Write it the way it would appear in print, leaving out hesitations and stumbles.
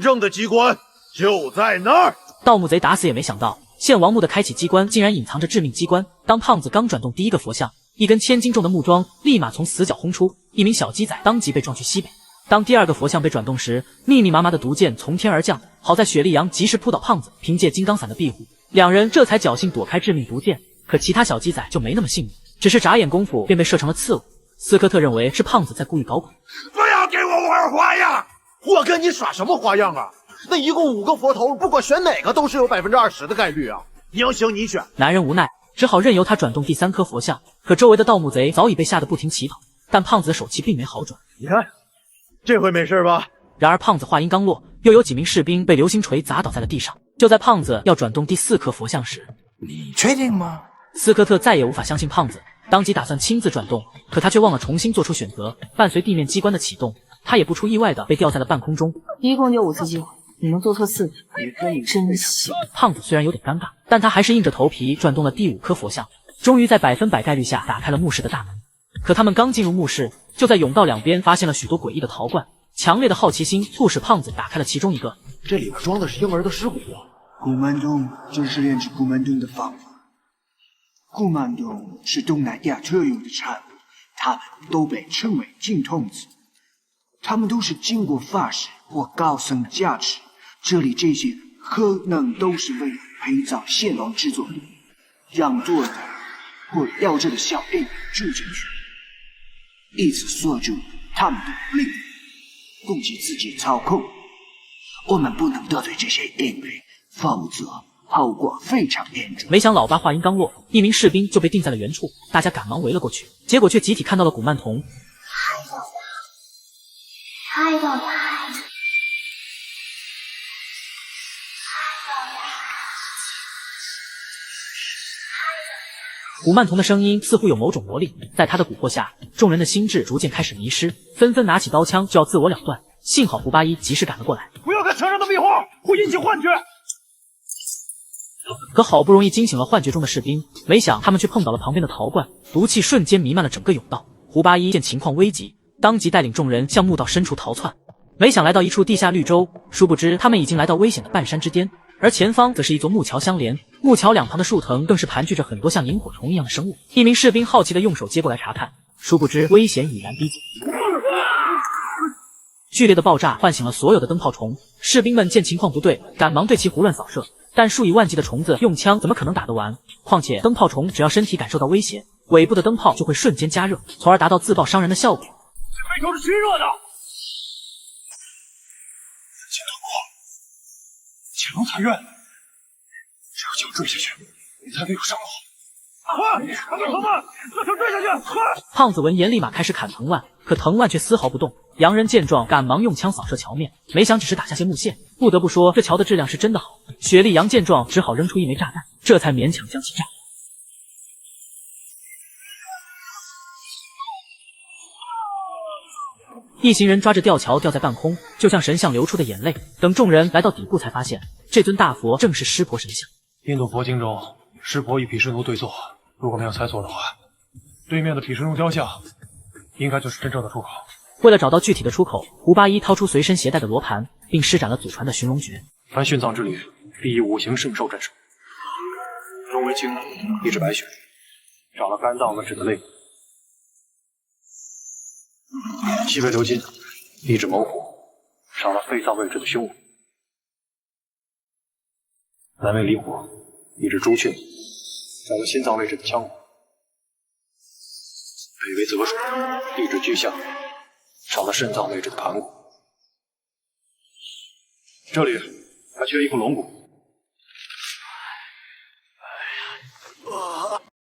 正的机关就在那儿。盗墓贼打死也没想到，献王墓的开启机关竟然隐藏着致命机关。当胖子刚转动第一个佛像，一根1000斤重的木桩立马从死角轰出，一名小鸡仔当即被撞去西北。当第二个佛像被转动时，密密麻麻的毒箭从天而降，好在雪莉杨及时扑倒胖子，凭借金刚伞的庇护，两人这才侥幸躲开致命毒箭。可其他小鸡仔就没那么幸运，只是眨眼功夫便被射成了刺猬。斯科特认为是胖子在故意搞鬼。不要给我玩花样！我跟你耍什么花样啊？那一共5个佛头，不管选哪个都是有20%的概率啊！宁行你选。男人无奈，只好任由他转动第3颗佛像。可周围的盗墓贼早已被吓得不停祈祷，但胖子的手气并没好转。你看，这回没事吧？然而胖子话音刚落，又有几名士兵被流星锤砸倒在了地上。就在胖子要转动第4颗佛像时，你确定吗？斯科特再也无法相信胖子，当即打算亲自转动，可他却忘了重新做出选择。伴随地面机关的启动，他也不出意外的被吊在了半空中。一共就5次机会，你能做错4次，你真行。胖子虽然有点尴尬，但他还是硬着头皮转动了第5颗佛像，终于在100%概率下打开了墓室的大门。可他们刚进入墓室，就在甬道两边发现了许多诡异的陶罐。强烈的好奇心促使胖子打开了其中一个，这里边装的是婴儿的尸骨。古曼童就是炼制古曼童的方法。古曼童是东南亚特有的产物，它们都被称为金童子。它们都是经过法师或高僧加持，这里这些可能都是为了陪葬献王制作的，让做的或吊着的小婴儿住进去，以此锁住他们的灵魂，供给自己操控。我们不能得罪这些婴儿，否则后果非常严重。没想老爸话音刚落，一名士兵就被钉在了原处，大家赶忙围了过去，结果却集体看到了古曼童。害到他！古曼童的声音似乎有某种魔力，在他的蛊惑下，众人的心智逐渐开始迷失，纷纷拿起刀枪就要自我了断。幸好胡八一及时赶了过来，不要看墙上的壁画，会引起幻觉。可好不容易惊醒了幻觉中的士兵，没想他们却碰倒了旁边的陶罐，毒气瞬间弥漫了整个甬道。胡八一见情况危急，当即带领众人向墓道深处逃窜。没想来到一处地下绿洲，殊不知他们已经来到危险的半山之巅，而前方则是一座木桥相连，木桥两旁的树藤更是盘踞着很多像萤火虫一样的生物。一名士兵好奇地用手接过来查看，殊不知危险已然逼近。剧烈的爆炸唤醒了所有的灯泡虫，士兵们见情况不对，赶忙对其胡乱扫射，但数以万计的虫子用枪怎么可能打得完？况且灯泡虫只要身体感受到威胁，尾部的灯泡就会瞬间加热，从而达到自爆伤人的效果。这背头是虚热的，请突破，强残刃，只有脚坠下去，你才没有伤好。快，他们慢，这条坠下去，快！胖子闻言立马开始砍藤蔓，可藤蔓却丝毫不动。洋人见状，赶忙用枪扫射桥面，没想只是打下些木屑。不得不说，这桥的质量是真的好。雪莉杨见状，只好扔出一枚炸弹，这才勉强将其炸。一行人抓着吊桥吊在半空，就像神像流出的眼泪。等众人来到底部，才发现这尊大佛正是湿婆神像。印度佛经中，湿婆与毗湿奴对坐，如果没有猜错的话，对面的毗湿奴雕像应该就是真正的出口。为了找到具体的出口，胡八一掏出随身携带的罗盘，并施展了祖传的寻龙诀。凡殉葬之旅，必以5行圣兽镇守。龙为青，一指白雪，少了肝脏位置的肋骨；西为鎏金，一指猛虎，少了肺脏位置的胸骨；南为离火，一指朱雀，少了心脏位置的腔骨；北为泽水，一指巨象，少了肾脏位置的盘骨。这里还缺一副龙骨，